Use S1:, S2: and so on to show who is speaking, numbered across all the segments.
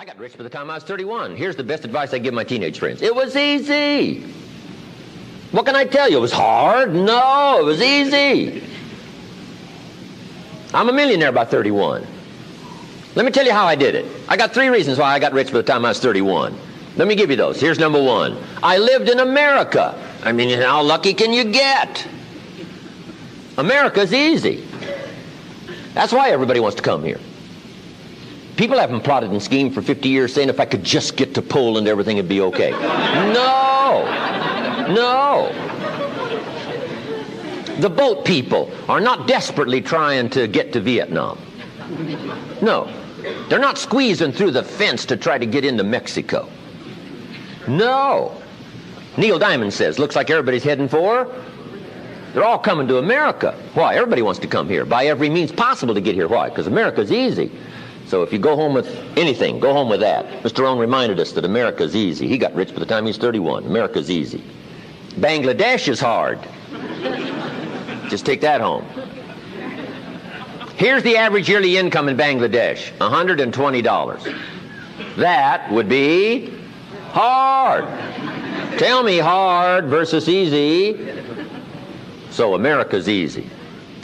S1: I got rich by the time I was 31. Here's the best advice I give my teenage friends. It was easy. What can I tell you? It was hard? No, it was easy. I'm a millionaire by 31. Let me tell you how I did it. I got 3 reasons why I got rich by the time I was 31. Let me give you those. Here's number 1. I lived in America. I mean, how lucky can you get? America's easy. That's why everybody wants to come here. People haven't plotted and schemed for 50 years saying if I could just get to Poland, everything would be okay. No. No. The boat people are not desperately trying to get to Vietnam. No. They're not squeezing through the fence to try to get into Mexico. No. Neil Diamond says, looks like everybody's heading for. They're all coming to America. Why? Everybody wants to come here by every means possible to get here. Why? Because America's easy. So if you go home with anything, go home with that. Mr. Rohn reminded us that America's easy. He got rich by the time he was 31. America's easy. Bangladesh is hard. Just take that home. Here's the average yearly income in Bangladesh, $120. That would be hard. Tell me hard versus easy. So America's easy.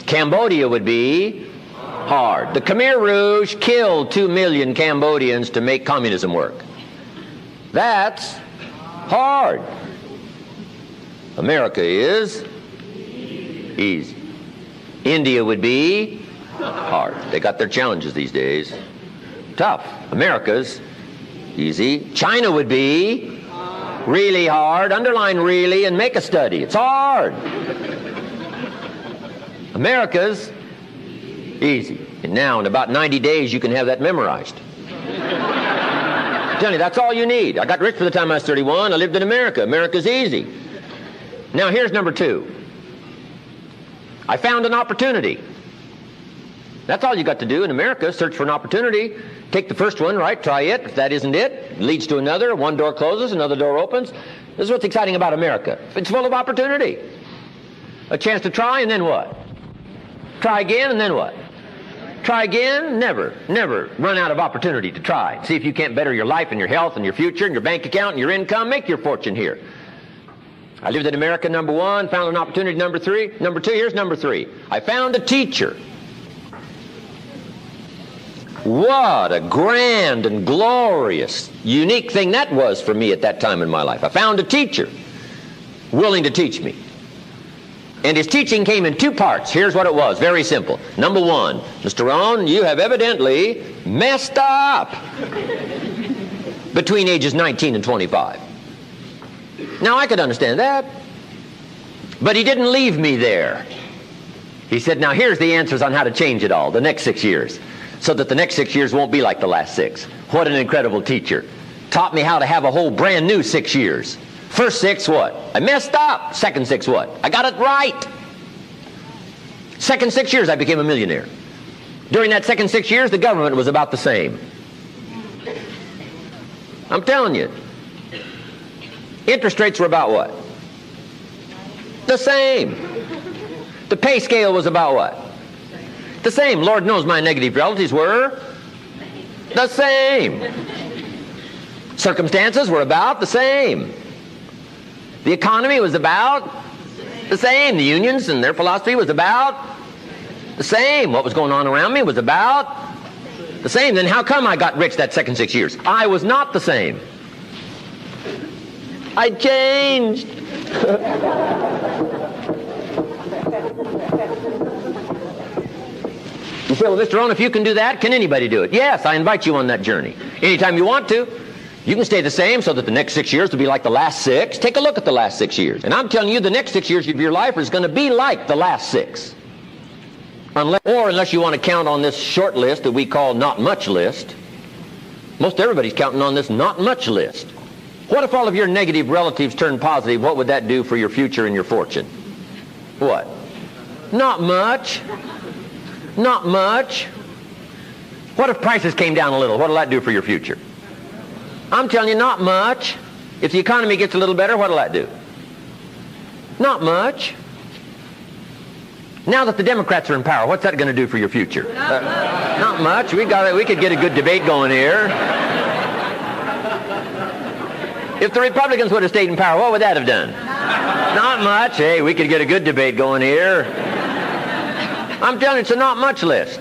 S1: Cambodia would be hard. The Khmer Rouge killed 2 million Cambodians to make communism work. That's hard. America is easy. India would be hard. They got their challenges these days. Tough. America's easy. China would be really hard. Underline really and make a study. It's hard. America's easy. And now in about 90 days you can have that memorized. I'm telling you, that's all you need. I got rich by the time I was 31. I lived in America. America's easy. Now here's number 2. I found an opportunity. That's all you got to do in America, search for an opportunity. Take the first one, right? Try it. If that isn't it leads to another. One door closes, another door opens. This is what's exciting about America. It's full of opportunity. A chance to try, and then what? Try again, and then what? Try again. Never run out of opportunity to try. See if you can't better your life and your health and your future and your bank account and your income. Make your fortune here. I lived in America, number 1. Found an opportunity, number 3. Number 2, here's number 3. I found a teacher. What a grand and glorious, unique thing that was for me at that time in my life. I found a teacher willing to teach me. And his teaching came in 2 parts. Here's what it was. Very simple. Number 1, Mr. Rohn, you have evidently messed up between ages 19 and 25. Now, I could understand that. But he didn't leave me there. He said, now here's the answers on how to change it all, the next 6 years, so that the next 6 years won't be like the last 6. What an incredible teacher. Taught me how to have a whole brand new 6 years. First 6, what? I messed up. Second 6, what? I got it right. Second 6 years, I became a millionaire. During that second 6 years, the government was about the same. I'm telling you. Interest rates were about what? The same. The pay scale was about what? The same. Lord knows my negative relatives were the same. Circumstances were about the same. The economy was about the same. The unions and their philosophy was about the same. What was going on around me was about the same. Then how come I got rich that second 6 years? I was not the same. I changed. You say, well, Mr. Rohn, if you can do that, can anybody do it? Yes, I invite you on that journey. Anytime you want to. You can stay the same so that the next 6 years will be like the last 6. Take a look at the last 6 years. And I'm telling you, the next 6 years of your life is going to be like the last 6. Unless you want to count on this short list that we call not much list. Most everybody's counting on this not much list. What if all of your negative relatives turned positive? What would that do for your future and your fortune? What? Not much. Not much. What if prices came down a little? What will that do for your future? I'm telling you, not much. If the economy gets a little better, what will that do? Not much. Now that the Democrats are in power, what's that going to do for your future? Not much. We could get a good debate going here. If the Republicans would have stayed in power, what would that have done? Not much. Hey, we could get a good debate going here. I'm telling you, it's a not much list.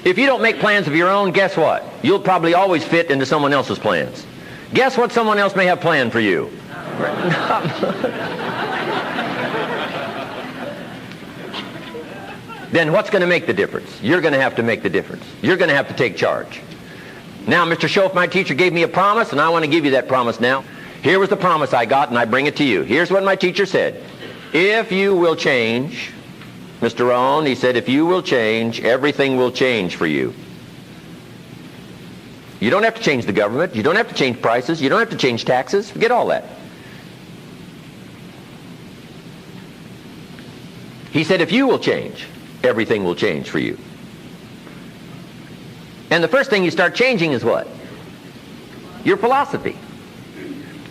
S1: If you don't make plans of your own, guess what? You'll probably always fit into someone else's plans. Guess what someone else may have planned for you? Then what's going to make the difference? You're going to have to make the difference. You're going to have to take charge. Now, Mr. Schoaf, my teacher, gave me a promise, and I want to give you that promise now. Here was the promise I got, and I bring it to you. Here's what my teacher said. If you will change, Mr. Rohn, he said, if you will change, everything will change for you. You don't have to change the government. You don't have to change prices. You don't have to change taxes. Forget all that. He said, if you will change, everything will change for you. And the first thing you start changing is what? Your philosophy.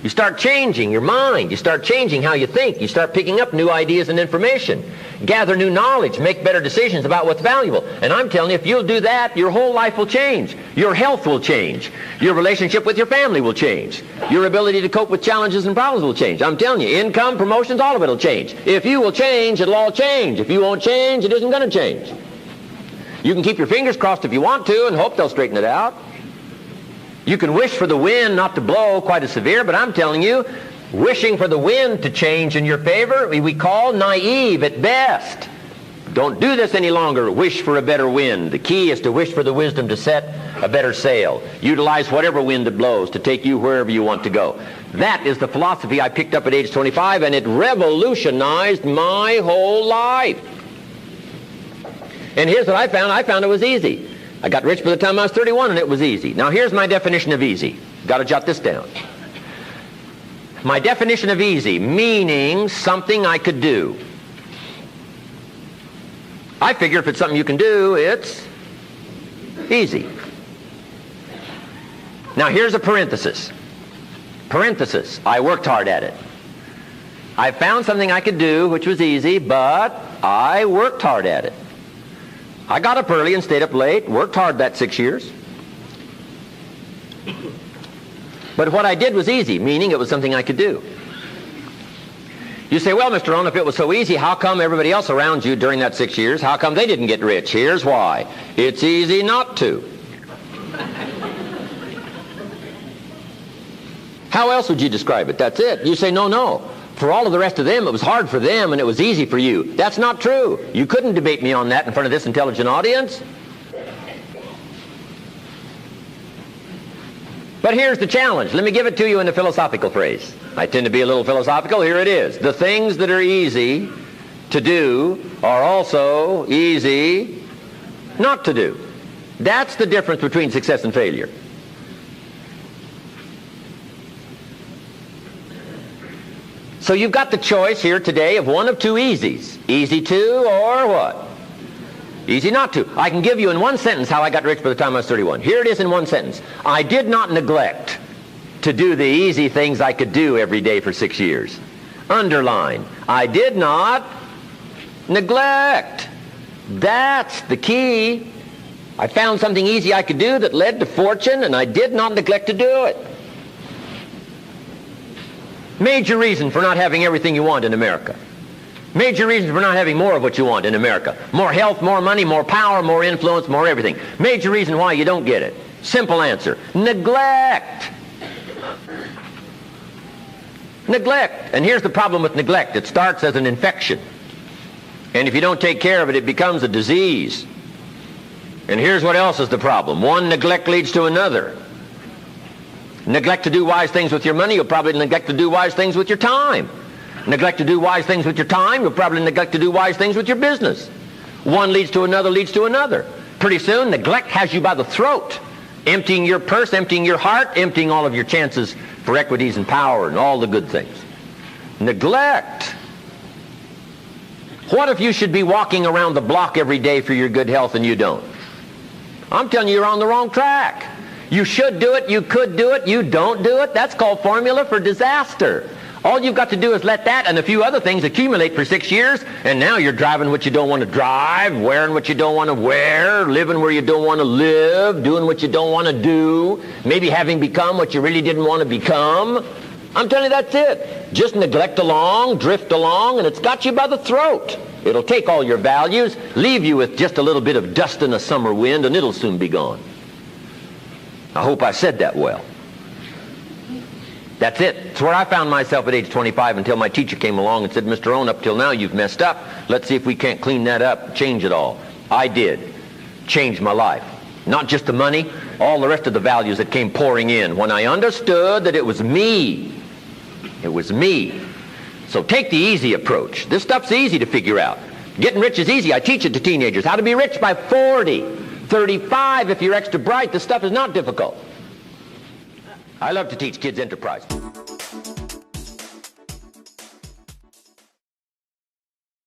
S1: You start changing your mind. You start changing how you think. You start picking up new ideas and information. Gather new knowledge. Make better decisions about what's valuable. And I'm telling you, if you'll do that, your whole life will change. Your health will change. Your relationship with your family will change. Your ability to cope with challenges and problems will change. I'm telling you, income, promotions, all of it will change. If you will change, it'll all change. If you won't change, it isn't going to change. You can keep your fingers crossed if you want to and hope they'll straighten it out. You can wish for the wind not to blow quite as severe, but I'm telling you, wishing for the wind to change in your favor, we call naive at best. Don't do this any longer. Wish for a better wind. The key is to wish for the wisdom to set a better sail. Utilize whatever wind it blows to take you wherever you want to go. That is the philosophy I picked up at age 25, and it revolutionized my whole life. And here's what I found. I found it was easy. I got rich by the time I was 31, and it was easy. Now, here's my definition of easy. Got to jot this down. My definition of easy, meaning something I could do. I figure if it's something you can do, it's easy. Now, here's a parenthesis. Parenthesis. I worked hard at it. I found something I could do, which was easy, but I worked hard at it. I got up early and stayed up late, worked hard that 6 years. But what I did was easy, meaning it was something I could do. You say, well, Mr. Rohn, if it was so easy, how come everybody else around you during that 6 years, how come they didn't get rich? Here's why. It's easy not to. How else would you describe it? That's it. You say, no. For all of the rest of them, it was hard for them and it was easy for you. That's not true. You couldn't debate me on that in front of this intelligent audience. But here's the challenge. Let me give it to you in a philosophical phrase. I tend to be a little philosophical. Here it is. The things that are easy to do are also easy not to do. That's the difference between success and failure. So you've got the choice here today of one of two easies. Easy to or what? Easy not to. I can give you in one sentence how I got rich by the time I was 31. Here it is in one sentence. I did not neglect to do the easy things I could do every day for 6 years. Underline. I did not neglect. That's the key. I found something easy I could do that led to fortune, and I did not neglect to do it. Major reason for not having everything you want in America. Major reason for not having more of what you want in America. More health, more money, more power, more influence, more everything. Major reason why you don't get it. Simple answer. Neglect. Neglect. And here's the problem with neglect. It starts as an infection. And if you don't take care of it, it becomes a disease. And here's what else is the problem. One neglect leads to another. Neglect to do wise things with your money, you'll probably neglect to do wise things with your time. Neglect to do wise things with your time, you'll probably neglect to do wise things with your business. One leads to another, leads to another. Pretty soon, neglect has you by the throat, emptying your purse, emptying your heart, emptying all of your chances for equities and power and all the good things. Neglect. What if you should be walking around the block every day for your good health and you don't? I'm telling you, you're on the wrong track. You should do it, you could do it, you don't do it. That's called formula for disaster. All you've got to do is let that and a few other things accumulate for 6 years, and now you're driving what you don't want to drive, wearing what you don't want to wear, living where you don't want to live, doing what you don't want to do, maybe having become what you really didn't want to become. I'm telling you, that's it. Just neglect along, drift along, and it's got you by the throat. It'll take all your values, leave you with just a little bit of dust in a summer wind, and it'll soon be gone. I hope I said that well. That's it. It's where I found myself at age 25 until my teacher came along and said, Mr. Rohn, up till now you've messed up. Let's see if we can't clean that up, change it all. I did. Changed my life. Not just the money, all the rest of the values that came pouring in when I understood that it was me. It was me. So take the easy approach. This stuff's easy to figure out. Getting rich is easy. I teach it to teenagers. How to be rich by 40, 35 if you're extra bright. This stuff is not difficult. I love to teach kids enterprise.